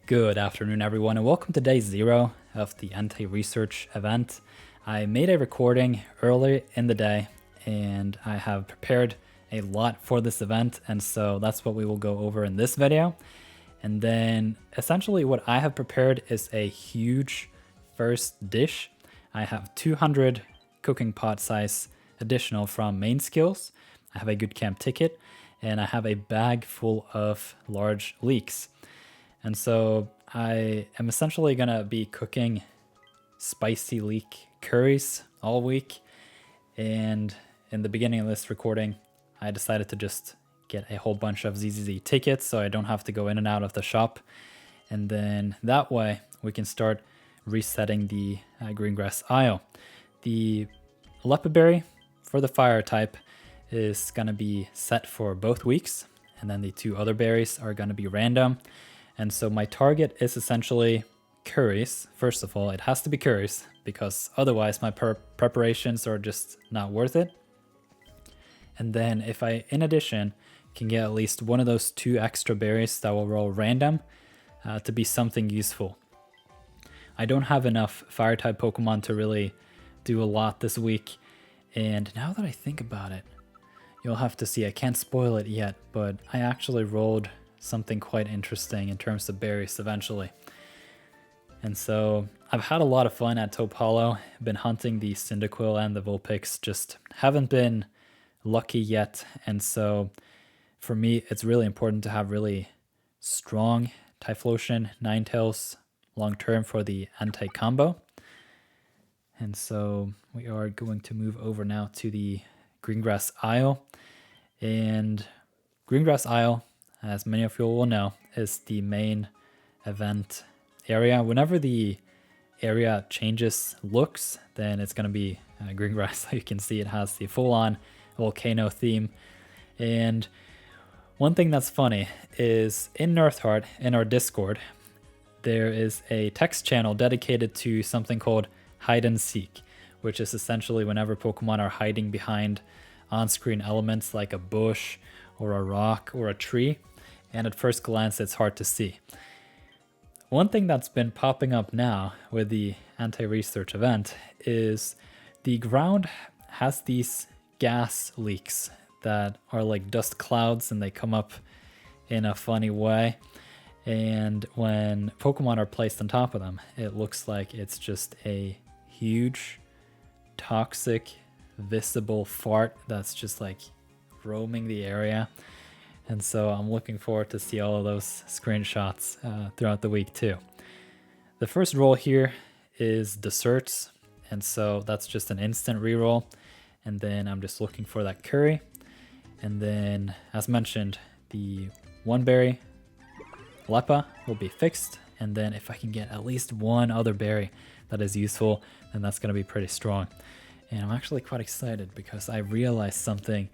Good afternoon, everyone, and welcome to day 0 of the Entei Research Event. I made a recording early in the day, and I have prepared a lot for this event, and so that's what we will go over in this video. And then, essentially, what I have prepared is a huge first dish. I have 200 cooking pot size additional from main skills. I have a good camp ticket, and I have a bag full of large leeks. And so I am essentially going to be cooking spicy leek curries all week. And in the beginning of this recording, I decided to just get a whole bunch of ZZZ tickets so I don't have to go in and out of the shop. And then that way we can start resetting the green grass aisle. The leopard berry for the fire type is going to be set for both weeks. And then the 2 other berries are going to be random. And so my target is essentially curries. First of all, it has to be curries because otherwise my preparations are just not worth it. And then if I, in addition, can get at least one of those 2 extra berries that will roll random to be something useful. I don't have enough fire type Pokemon to really do a lot this week. And now that I think about it, you'll have to see. I can't spoil it yet, but I actually rolled something quite interesting in terms of berries eventually. And so I've had a lot of fun at Taupe Hollow. Been hunting the Cyndaquil and the Vulpix, just haven't been lucky yet. And so for me, it's really important to have really strong Typhlosion, Ninetales long term for the Entei combo. And so we are going to move over now to the Greengrass Isle. And Greengrass Isle, as many of you will know, is the main event area. Whenever the area changes looks, then it's going to be green grass. You can see it has the full-on volcano theme. And one thing that's funny is in Nirtheart, in our Discord, there is a text channel dedicated to something called hide and seek, which is essentially whenever Pokemon are hiding behind on-screen elements like a bush or a rock or a tree, and at first glance it's hard to see. One thing that's been popping up now with the Entei Research Event is the ground has these gas leaks that are like dust clouds, and they come up in a funny way. And when Pokemon are placed on top of them, it looks like it's just a huge, toxic, visible fart that's just like roaming the area. And so I'm looking forward to see all of those screenshots throughout the week too. The first roll here is desserts, and so that's just an instant reroll. And then I'm just looking for that curry. And then, as mentioned, the 1 berry Lepa will be fixed. And then if I can get at least 1 other berry that is useful, then that's going to be pretty strong. And I'm actually quite excited because I realized something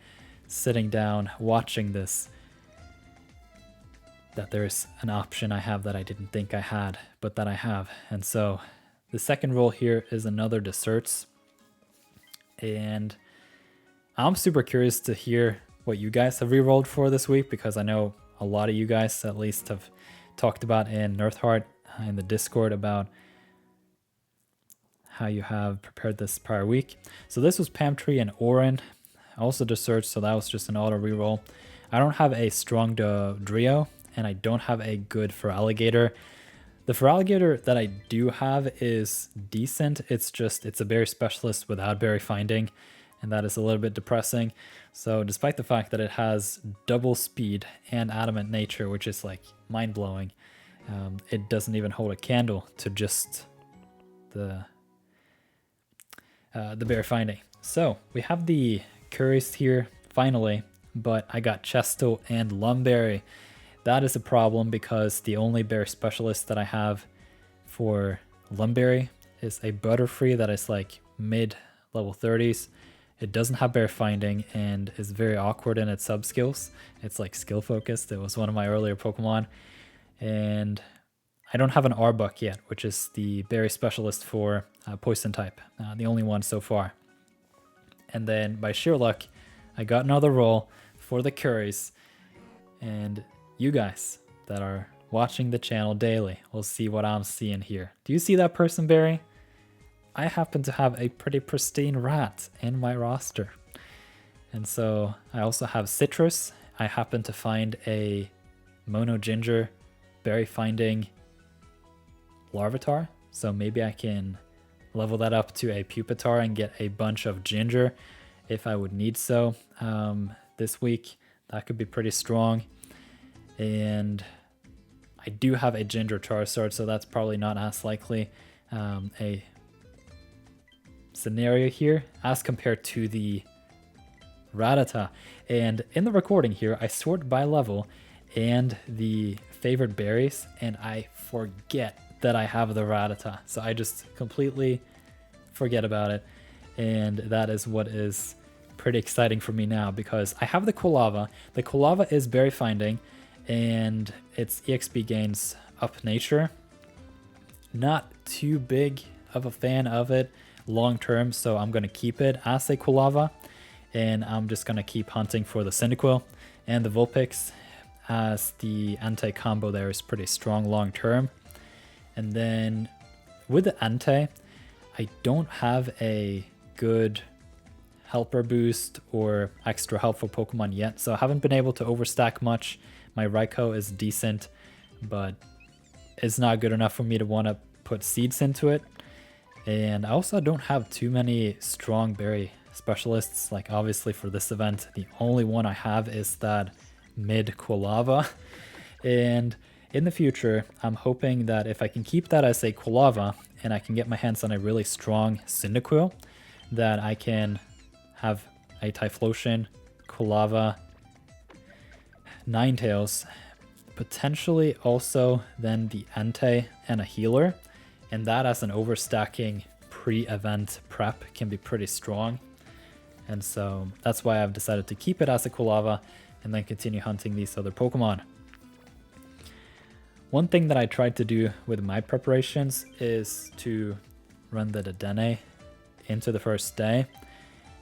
sitting down watching this, that there's an option I have that I didn't think I had, but that I have. And so the second roll here is another desserts. And I'm super curious to hear what you guys have re-rolled for this week, because I know a lot of you guys at least have talked about in Nirtheart in the Discord about how you have prepared this prior week. So this was Pamtree and Orin, also desserts, so that was just an auto reroll. I don't have a strong Drio, and I don't have a good Feraligatr. The Feraligatr that I do have is decent. It's a berry specialist without berry finding, and that is a little bit depressing. So despite the fact that it has double speed and adamant nature, which is like mind-blowing, it doesn't even hold a candle to just the berry finding. So we have the curries here finally, but I got Chesto and Lumberry. That is a problem because the only berry specialist that I have for Lumberry is a Butterfree that is like mid level 30s. It doesn't have berry finding and is very awkward in its sub skills. It's like skill focused. It was one of my earlier Pokemon. And I don't have an Arbok yet, which is the berry specialist for poison type, the only one so far. And then by sheer luck, I got another roll for the curries, and you guys that are watching the channel daily will see what I'm seeing here. Do you see that person, Barry? I happen to have a pretty pristine rat in my roster. And so I also have citrus. I happen to find a mono ginger berry finding larvitar. So maybe I can level that up to a pupitar and get a bunch of ginger if I would need so this week. That could be pretty strong. And I do have a ginger Charizard, so that's probably not as likely a scenario here as compared to the Rattata. And in the recording here, I sort by level and the favorite berries, and I forget that I have the Rattata. So I just completely forget about it. And that is what is pretty exciting for me now, because I have the Quilava. The Quilava is berry finding, and its EXP gains up nature. Not too big of a fan of it long term, so I'm going to keep it as a Quilava, and I'm just going to keep hunting for the Cyndaquil and the Vulpix, as the Entei combo there is pretty strong long term. And then with the Entei, I don't have a good helper boost or extra helpful Pokemon yet, so I haven't been able to overstack much. My Raikou is decent, but it's not good enough for me to want to put seeds into it. And I also don't have too many strong berry specialists. Like obviously for this event, the only one I have is that mid Quilava. And in the future, I'm hoping that if I can keep that as a Quilava and I can get my hands on a really strong Cyndaquil, that I can have a Typhlosion, Quilava, Ninetales, potentially also then the Entei and a healer, and that as an overstacking pre-event prep can be pretty strong. And so that's why I've decided to keep it as a Quilava and then continue hunting these other Pokemon. One thing that I tried to do with my preparations is to run the Dedenne into the first day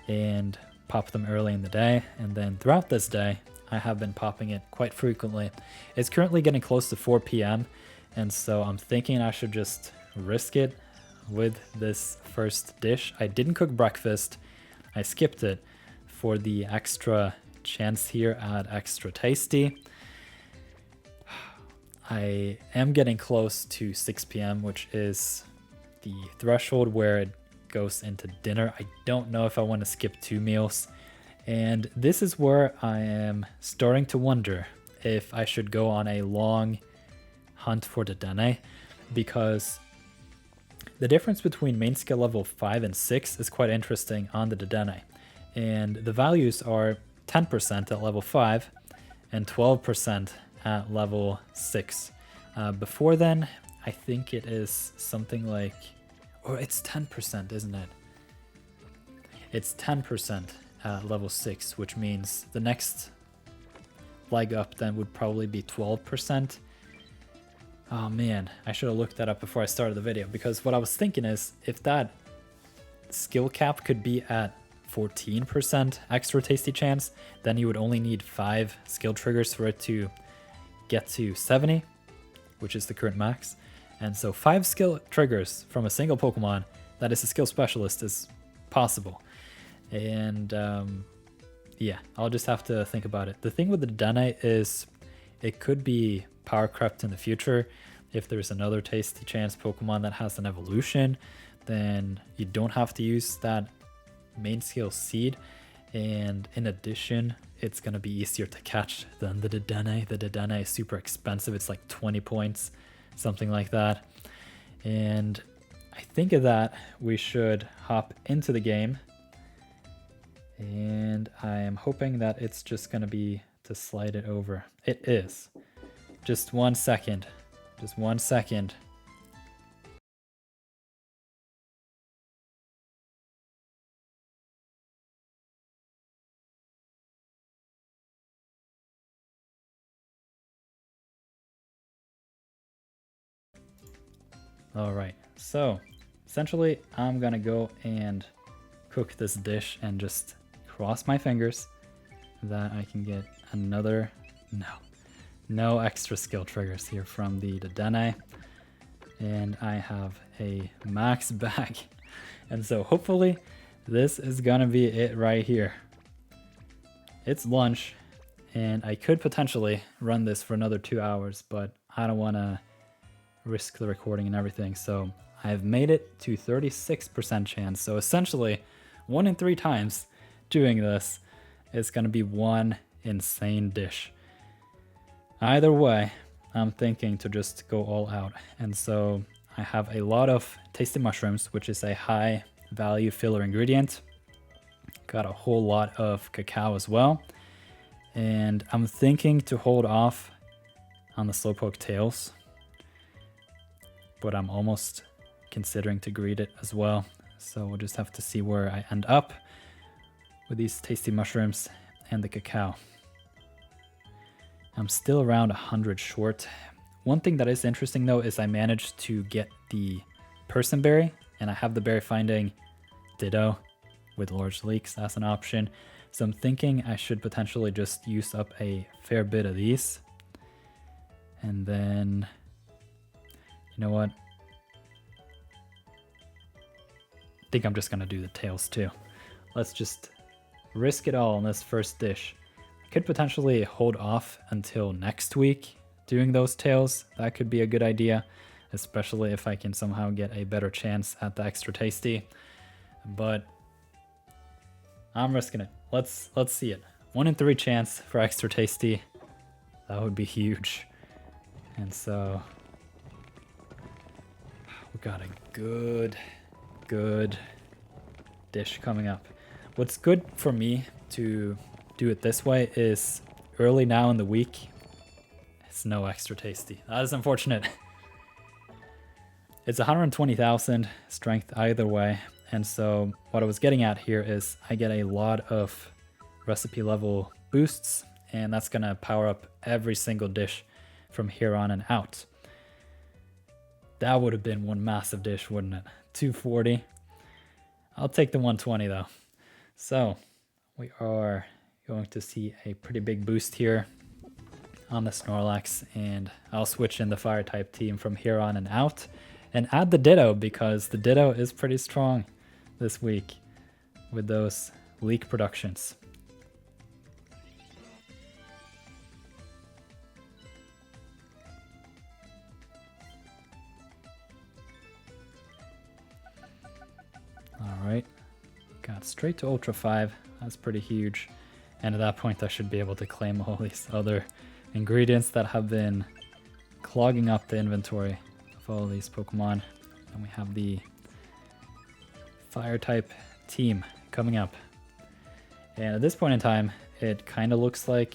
and pop them early in the day, and then throughout this day I have been popping it quite frequently. It's currently getting close to 4 p.m. and so I'm thinking I should just risk it with this first dish. I didn't cook breakfast. I skipped it for the extra chance here at Extra Tasty. I am getting close to 6 p.m., which is the threshold where it goes into dinner. I don't know if I want to skip 2 meals. And this is where I am starting to wonder if I should go on a long hunt for the Dedenne, because the difference between main skill level 5 and 6 is quite interesting on the Dedenne. And the values are 10% at level 5 and 12% at level 6. Before then, I think it is something like, or it's 10%, isn't it? It's 10% at level 6, which means the next leg up then would probably be 12%. Oh man, I should have looked that up before I started the video, because what I was thinking is if that skill cap could be at 14% extra tasty chance, then you would only need 5 skill triggers for it to get to 70, which is the current max. And so 5 skill triggers from a single Pokemon that is a skill specialist is possible. And yeah, I'll just have to think about it. The thing with the Dedenne is it could be power crept in the future. If there's another tasty chance Pokemon that has an evolution, then you don't have to use that main skill seed. And in addition, it's going to be easier to catch than the Dedenne. The Dedenne is super expensive. It's like 20 points, something like that. And I think of that, we should hop into the game. And I am hoping that it's just going to be to slide it over. It is. Just 1 second. Just 1 second. All right, so essentially I'm gonna go and cook this dish and just cross my fingers that I can get another, no extra skill triggers here from the Dene. And I have a max bag. And so hopefully this is gonna be it right here. It's lunch, and I could potentially run this for another 2 hours, but I don't wanna risk the recording and everything. So I've made it to 36% chance. So essentially 1 in 3 times doing this is gonna be one insane dish. Either way, I'm thinking to just go all out. And so I have a lot of tasty mushrooms, which is a high value filler ingredient. Got a whole lot of cacao as well. And I'm thinking to hold off on the slowpoke tails, but I'm almost considering to greet it as well. So we'll just have to see where I end up with these tasty mushrooms and the cacao. I'm still around 100 short. One thing that is interesting though is I managed to get the person berry, and I have the berry finding ditto with large leaks as an option. So I'm thinking I should potentially just use up a fair bit of these. And then, you know what? I think I'm just gonna do the tails too. Let's just risk it all in this first dish. I could potentially hold off until next week doing those tails. That could be a good idea, especially if I can somehow get a better chance at the extra tasty. But I'm risking it. Let's see it. 1 in 3 chance for extra tasty. That would be huge. And so we got a good dish coming up. What's good for me to do it this way is early now in the week, it's no extra tasty. That is unfortunate. It's 120,000 strength either way. And so what I was getting at here is I get a lot of recipe level boosts, and that's gonna power up every single dish from here on and out. That would have been one massive dish, wouldn't it? 240. I'll take the 120 though. So we are going to see a pretty big boost here on the Snorlax, and I'll switch in the fire type team from here on and out and add the Ditto, because the Ditto is pretty strong this week with those leak productions. All right, got straight to Ultra 5. That's pretty huge. And at that point, I should be able to claim all these other ingredients that have been clogging up the inventory of all these Pokemon. And we have the fire type team coming up. And at this point in time, it kind of looks like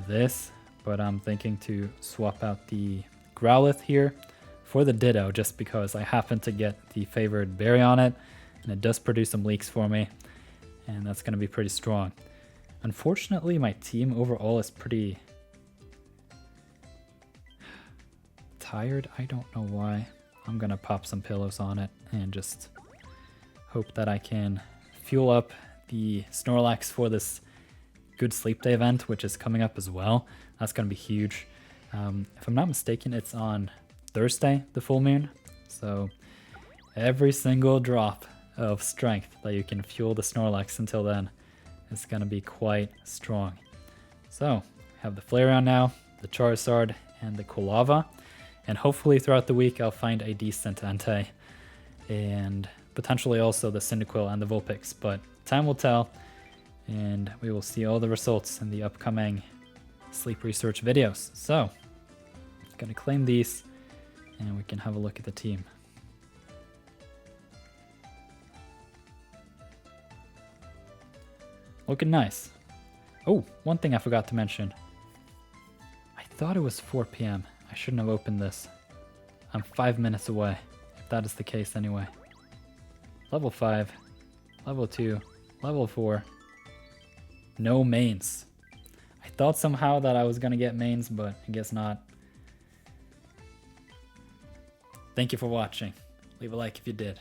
this, but I'm thinking to swap out the Growlithe here for the Ditto, just because I happen to get the favored berry on it, and it does produce some leaks for me, and that's going to be pretty strong. Unfortunately, my team overall is pretty tired. I don't know why. I'm going to pop some pillows on it and just hope that I can fuel up the Snorlax for this Good Sleep Day event, which is coming up as well. That's going to be huge. If I'm not mistaken, it's on Thursday, the full moon. So every single drop of strength that you can fuel the Snorlax until then is going to be quite strong. So we have the Flareon now, the Charizard, and the Quilava. And hopefully throughout the week I'll find a decent Entei, and potentially also the Cyndaquil and the Vulpix, but time will tell, and we will see all the results in the upcoming sleep research videos. So I'm gonna claim these and we can have a look at the team. Looking nice. Oh, one thing I forgot to mention. I thought it was 4 p.m. I shouldn't have opened this. I'm 5 minutes away, if that is the case anyway. Level 5, level 2, level 4. No mains. I thought somehow that I was gonna get mains, but I guess not. Thank you for watching. Leave a like if you did.